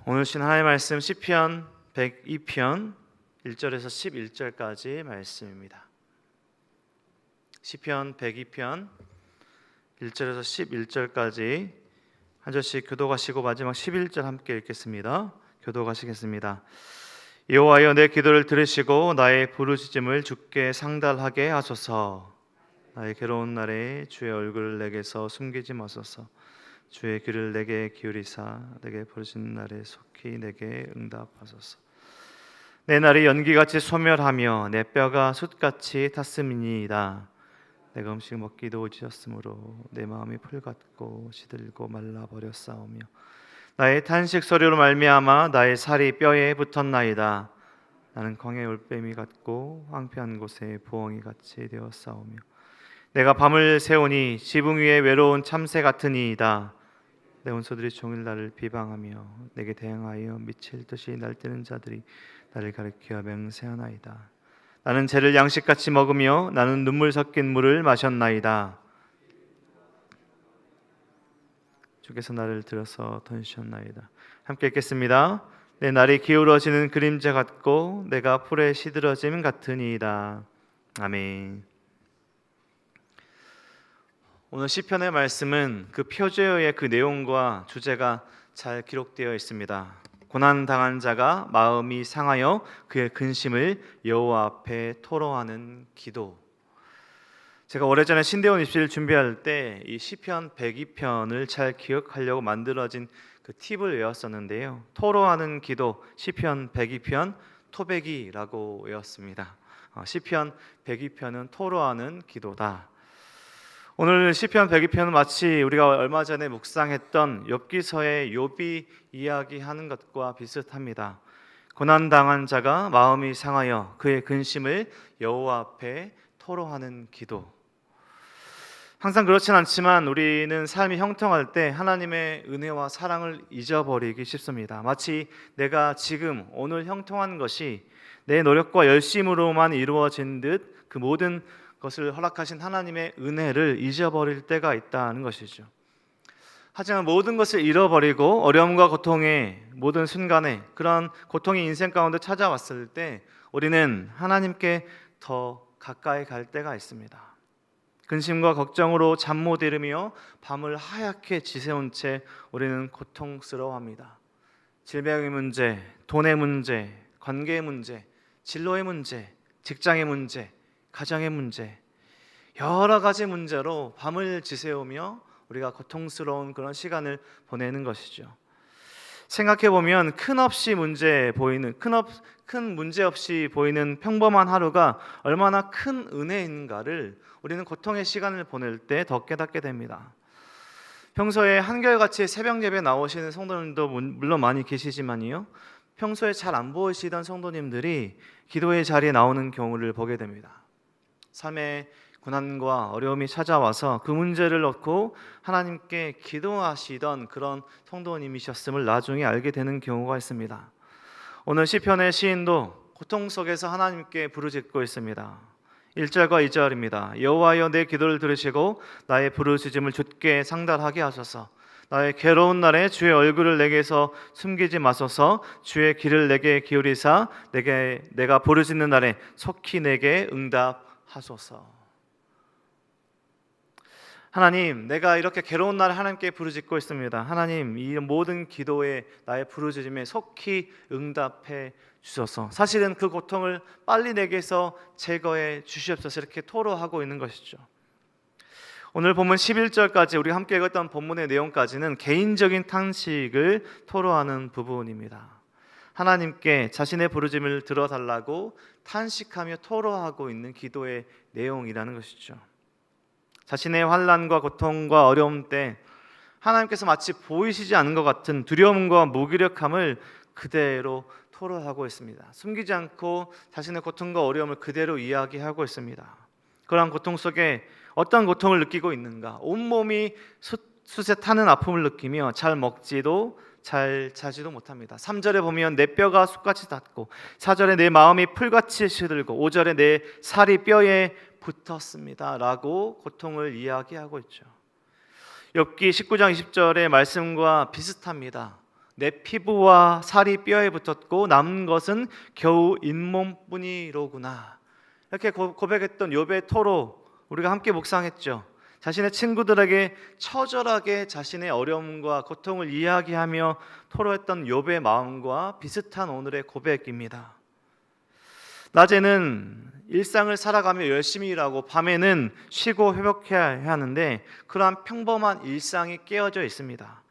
오늘 신 하나님의 말씀 시편 102편 1절에서 11절까지 말씀입니다. 시편 102편 1절에서 11절까지 한 절씩 교독하시고 마지막 11절 함께 읽겠습니다. 교독하시겠습니다. 여호와여, 내 기도를 들으시고 나의 부르짖음을 주께 상달하게 하소서. 나의 괴로운 날에 주의 얼굴을 내게서 숨기지 마소서. 주의 귀를 내게 기울이사 내게 부르짖는 날에 속히 내게 응답하소서. 내 날이 연기같이 소멸하며 내 뼈가 숯같이 탔음이니이다. 내가 음식 먹기도 지었으므로 내 마음이 풀같고 시들고 말라버렸사오며 나의 탄식 소리로 말미암아 나의 살이 뼈에 붙었나이다. 나는 광야의 올빼미 같고 황폐한 곳에 부엉이 같이 되었사오며 내가 밤을 새우니 지붕 위에 외로운 참새 같으니이다. 내 원수들이 종일 나를 비방하며 내게 대항하여 미칠 듯이 날뛰는 자들이 나를 가리켜 맹세하나이다. 나는 죄를 양식같이 먹으며 나는 눈물 섞인 물을 마셨나이다. 주께서 나를 들어서 던지셨나이다. 함께 읽겠습니다. 내 날이 기울어지는 그림자 같고 내가 풀에 시들어짐 같으니이다. 아멘. 오늘 시편의 말씀은 그 표제어의 그 내용과 주제가 잘 기록되어 있습니다. 고난당한 자가 마음이 상하여 그의 근심을 여호와 앞에 토로하는 기도. 제가 오래전에 신대원 입시를 준비할 때 이 시편 102편을 잘 기억하려고 만들어진 그 팁을 외웠었는데요. 토로하는 기도, 시편 102편 토백이라고 외웠습니다. 시편 102편은 토로하는 기도다. 오늘 시편 102편은 마치 우리가 얼마 전에 묵상했던 욥기서의 욥이 이야기하는 것과 비슷합니다. 고난당한 자가 마음이 상하여 그의 근심을 여호와 앞에 토로하는 기도. 항상 그렇진 않지만 우리는 삶이 형통할 때 하나님의 은혜와 사랑을 잊어버리기 쉽습니다. 마치 내가 지금 오늘 형통한 것이 내 노력과 열심으로만 이루어진 듯 그 모든 것을 허락하신 하나님의 은혜를 잊어버릴 때가 있다는 것이죠. 하지만 모든 것을 잃어버리고 어려움과 고통의 모든 순간에 그런 고통이 인생 가운데 찾아왔을 때 우리는 하나님께 더 가까이 갈 때가 있습니다. 근심과 걱정으로 잠 못 이루며 밤을 하얗게 지새운 채 우리는 고통스러워합니다. 질병의 문제, 돈의 문제, 관계의 문제, 진로의 문제, 직장의 문제, 가정의 문제, 여러 가지 문제로 밤을 지새우며 우리가 고통스러운 그런 시간을 보내는 것이죠. 생각해 보면 큰 문제 없이 보이는 평범한 하루가 얼마나 큰 은혜인가를 우리는 고통의 시간을 보낼 때 더 깨닫게 됩니다. 평소에 한결같이 새벽 예배 나오시는 성도님도 물론 많이 계시지만요, 평소에 잘 안 보이시던 성도님들이 기도의 자리에 나오는 경우를 보게 됩니다. 삶의 고난과 어려움이 찾아와서 그 문제를 놓고 하나님께 기도하시던 그런 성도님이셨음을 나중에 알게 되는 경우가 있습니다. 오늘 시편의 시인도 고통 속에서 하나님께 부르짖고 있습니다. 1절과 2절입니다. 여호와여, 내 기도를 들으시고 나의 부르짖음을 주께 상달하게 하소서. 나의 괴로운 날에 주의 얼굴을 내게서 숨기지 마소서. 주의 귀를 내게 기울이사 내가 부르짖는 날에 속히 내게 응답하소서. 하나님, 내가 이렇게 괴로운 날에 하나님께 부르짖고 있습니다. 하나님, 이 모든 기도에 나의 부르짖음에 속히 응답해 주소서. 사실은 그 고통을 빨리 내게서 제거해 주시옵소서 이렇게 토로하고 있는 것이죠. 오늘 본문 11절까지 우리가 함께 읽었던 본문의 내용까지는 개인적인 탄식을 토로하는 부분입니다. 하나님께 자신의 부르짖음을 들어달라고 탄식하며 토로하고 있는 기도의 내용이라는 것이죠. 자신의 환난과 고통과 어려움 때 하나님께서 마치 보이시지 않는 것 같은 두려움과 무기력함을 그대로 토로하고 있습니다. 숨기지 않고 자신의 고통과 어려움을 그대로 이야기하고 있습니다. 그러한 고통 속에 어떤 고통을 느끼고 있는가? 온몸이 숯에 타는 아픔을 느끼며 잘 먹지도 잘 자지도 못합니다. 3절에 보면 내 뼈가 숯같이 탔고, 4절에 내 마음이 풀같이 시들고, 5절에 내 살이 뼈에 붙었습니다 라고 고통을 이야기하고 있죠. 욥기 19장 20절의 말씀과 비슷합니다. 내 피부와 살이 뼈에 붙었고 남은 것은 겨우 잇몸뿐이로구나. 이렇게 고백했던 욥의 토로 우리가 함께 묵상했죠. 자신의 친구들에게 처절하게 자신의 어려움과 고통을 이야기하며 토로했던 욥의 마음과 비슷한 오늘의 고백입니다. 낮에는 일상을 살아가며 열심히 일하고 밤에는 쉬고 회복해야 하는데 그러한 평범한 일상이 깨어져 있습니다.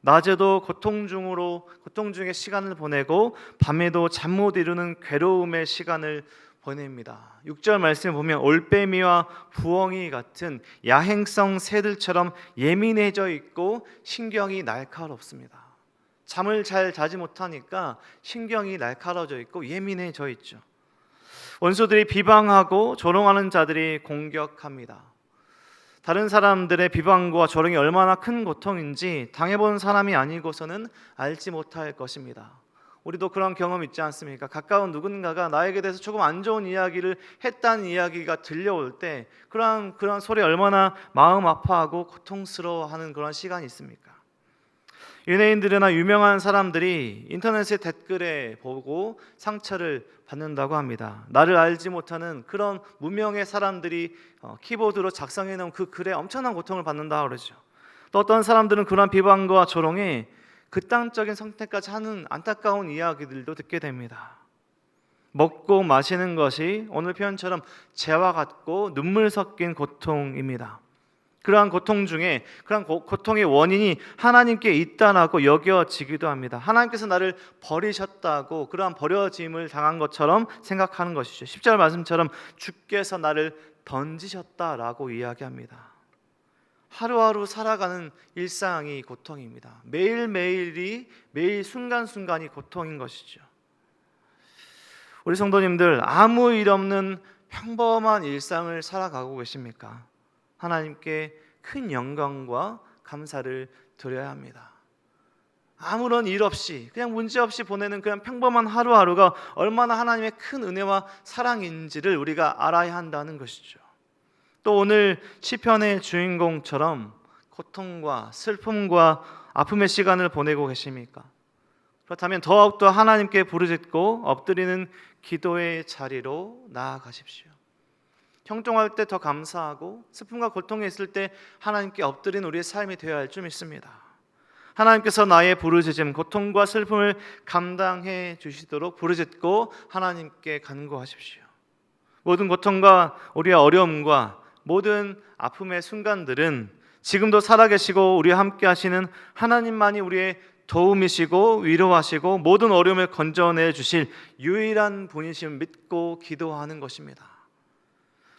낮에도 고통 중에 시간을 보내고 밤에도 잠 못 이루는 괴로움의 시간을 보냅니다. 6절 말씀을 보면 올빼미와 부엉이 같은 야행성 새들처럼 예민해져 있고 신경이 날카롭습니다. 잠을 잘 자지 못하니까 신경이 날카로워져 있고 예민해져 있죠. 원수들이 비방하고 조롱하는 자들이 공격합니다. 다른 사람들의 비방과 조롱이 얼마나 큰 고통인지 당해본 사람이 아니고서는 알지 못할 것입니다. 우리도 그런 경험 있지 않습니까? 가까운 누군가가 나에게 대해서 조금 안 좋은 이야기를 했다는 이야기가 들려올 때 그런 소리 얼마나 마음 아파하고 고통스러워하는 그런 시간이 있습니까? 연예인들이나 유명한 사람들이 인터넷의 댓글에 보고 상처를 받는다고 합니다. 나를 알지 못하는 그런 무명의 사람들이 키보드로 작성해 놓은 그 글에 엄청난 고통을 받는다고 그러죠. 또 어떤 사람들은 그런 비방과 조롱에 극단적인 선택까지 하는 안타까운 이야기들도 듣게 됩니다. 먹고 마시는 것이 오늘 표현처럼 재와 같고 눈물 섞인 고통입니다. 그러한 고통 중에 그러한 고통의 원인이 하나님께 있다라고 여겨지기도 합니다. 하나님께서 나를 버리셨다고 그러한 버려짐을 당한 것처럼 생각하는 것이죠. 10절 말씀처럼 주께서 나를 던지셨다라고 이야기합니다. 하루하루 살아가는 일상이 고통입니다. 매일 순간순간이 고통인 것이죠. 우리 성도님들 아무 일 없는 평범한 일상을 살아가고 계십니까? 하나님께 큰 영광과 감사를 드려야 합니다. 아무런 일 없이 그냥 문제 없이 보내는 그냥 평범한 하루하루가 얼마나 하나님의 큰 은혜와 사랑인지를 우리가 알아야 한다는 것이죠. 또 오늘 시편의 주인공처럼 고통과 슬픔과 아픔의 시간을 보내고 계십니까? 그렇다면 더욱더 하나님께 부르짖고 엎드리는 기도의 자리로 나아가십시오. 형통할 때 더 감사하고 슬픔과 고통이 있을 때 하나님께 엎드린 우리의 삶이 되어야 할 줄 믿습니다. 하나님께서 나의 부르짖음, 고통과 슬픔을 감당해 주시도록 부르짖고 하나님께 간구하십시오. 모든 고통과 우리의 어려움과 모든 아픔의 순간들은 지금도 살아계시고 우리와 함께 하시는 하나님만이 우리의 도움이시고 위로하시고 모든 어려움을 건져내 주실 유일한 분이심을 믿고 기도하는 것입니다.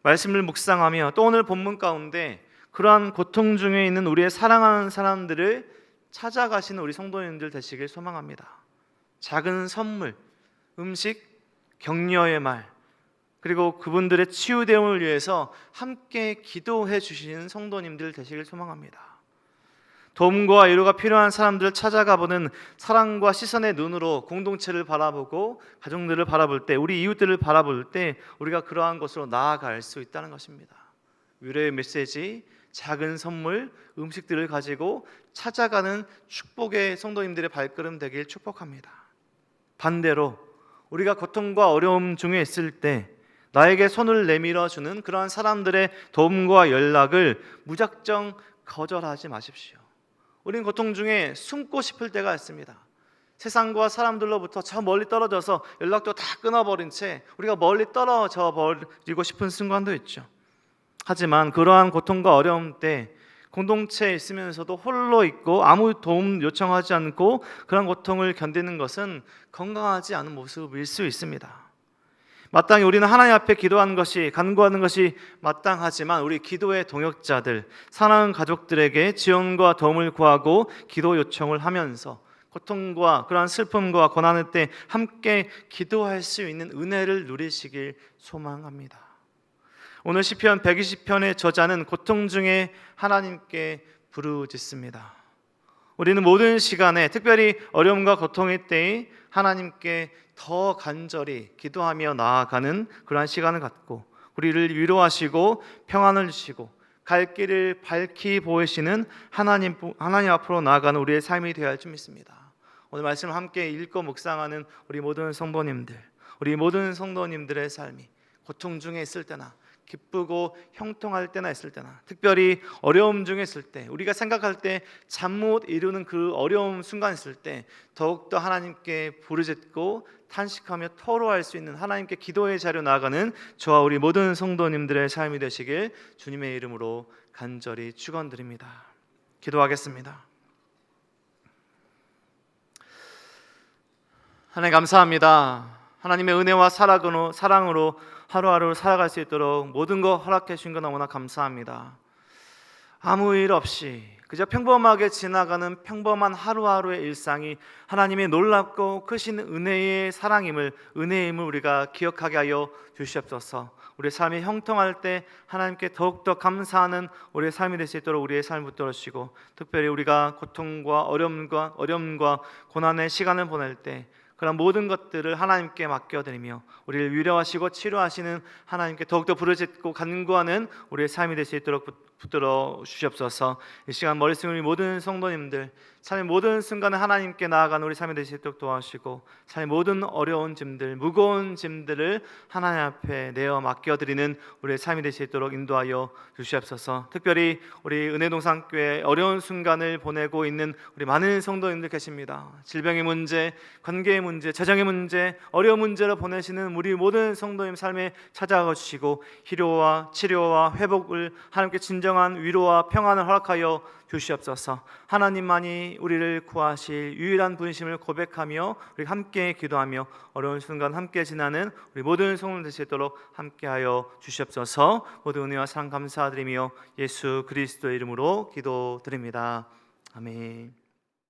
말씀을 묵상하며 또 오늘 본문 가운데 그러한 고통 중에 있는 우리의 사랑하는 사람들을 찾아가시는 우리 성도님들 되시길 소망합니다. 작은 선물, 음식, 격려의 말, 그리고 그분들의 치유됨을 위해서 함께 기도해 주시는 성도님들 되시길 소망합니다. 도움과 위로가 필요한 사람들을 찾아가보는 사랑과 시선의 눈으로 공동체를 바라보고 가정들을 바라볼 때, 우리 이웃들을 바라볼 때 우리가 그러한 것으로 나아갈 수 있다는 것입니다. 위로의 메시지, 작은 선물, 음식들을 가지고 찾아가는 축복의 성도님들의 발걸음 되길 축복합니다. 반대로 우리가 고통과 어려움 중에 있을 때 나에게 손을 내밀어 주는 그러한 사람들의 도움과 연락을 무작정 거절하지 마십시오. 우리는 고통 중에 숨고 싶을 때가 있습니다. 세상과 사람들로부터 저 멀리 떨어져서 연락도 다 끊어버린 채 우리가 멀리 떨어져 버리고 싶은 순간도 있죠. 하지만 그러한 고통과 어려움 때 공동체에 있으면서도 홀로 있고 아무 도움 요청하지 않고 그런 고통을 견디는 것은 건강하지 않은 모습일 수 있습니다. 마땅히 우리는 하나님 앞에 기도하는 것이, 간구하는 것이 마땅하지만 우리 기도의 동역자들, 사랑하는 가족들에게 지원과 도움을 구하고 기도 요청을 하면서 고통과 그러한 슬픔과 고난의 때 함께 기도할 수 있는 은혜를 누리시길 소망합니다. 오늘 시편 120편의 저자는 고통 중에 하나님께 부르짖습니다. 우리는 모든 시간에, 특별히 어려움과 고통의 때에 하나님께 더 간절히 기도하며 나아가는 그러한 시간을 갖고 우리를 위로하시고 평안을 주시고 갈 길을 밝히 보이시는 하나님 앞으로 나아가는 우리의 삶이 되어야 할 줄 믿습니다. 오늘 말씀을 함께 읽고 묵상하는 우리 모든 성도님들, 우리 모든 성도님들의 삶이 고통 중에 있을 때나 기쁘고 형통할 때나 있을 때나, 특별히 어려움 중에 있을 때, 우리가 생각할 때 잠 못 이루는 그 어려움 순간 있을 때 더욱더 하나님께 부르짖고 탄식하며 토로할 수 있는 하나님께 기도의 자리로 나아가는 저와 우리 모든 성도님들의 삶이 되시길 주님의 이름으로 간절히 축원드립니다. 기도하겠습니다. 하나님 감사합니다. 하나님의 은혜와 사랑으로 하루하루 살아갈 수 있도록 모든 것 허락해 주신 것 너무나 감사합니다. 아무 일 없이 그저 평범하게 지나가는 평범한 하루하루의 일상이 하나님의 놀랍고 크신 은혜의 사랑임을, 은혜임을 우리가 기억하게 하여 주시옵소서. 우리의 삶이 형통할 때 하나님께 더욱더 감사하는 우리의 삶이 될 수 있도록 우리의 삶을 붙들어 주시고, 특별히 우리가 고통과 어려움과 고난의 시간을 보낼 때 그런 모든 것들을 하나님께 맡겨드리며 우리를 위로하시고 치료하시는 하나님께 더욱더 부르짖고 간구하는 우리의 삶이 될 수 있도록 붙들어 주시옵소서. 이 시간 머릿속에 우리 모든 성도님들 삶의 모든 순간에 하나님께 나아가는 우리 삶이 될 수 있도록 도와주시고, 삶의 모든 어려운 짐들, 무거운 짐들을 하나님 앞에 내어 맡겨드리는 우리의 삶이 될 수 있도록 인도하여 주시옵소서. 특별히 우리 은혜동산교회 어려운 순간을 보내고 있는 우리 많은 성도님들 계십니다. 질병의 문제, 관계의 문제, 재정의 문제, 어려운 문제로 보내시는 우리 모든 성도님 삶에 찾아가 주시고 희료와 치료와 회복을, 하나님께 진정한 위로와 평안을 허락하여 주시옵소서. 하나님만이 우리를 구하실 유일한 분심을 고백하며 우리 함께 기도하며 어려운 순간 함께 지나는 우리 모든 성도들 될 수 있도록 함께하여 주시옵소서. 모든 은혜와 사랑 감사드리며 예수 그리스도의 이름으로 기도드립니다. 아멘.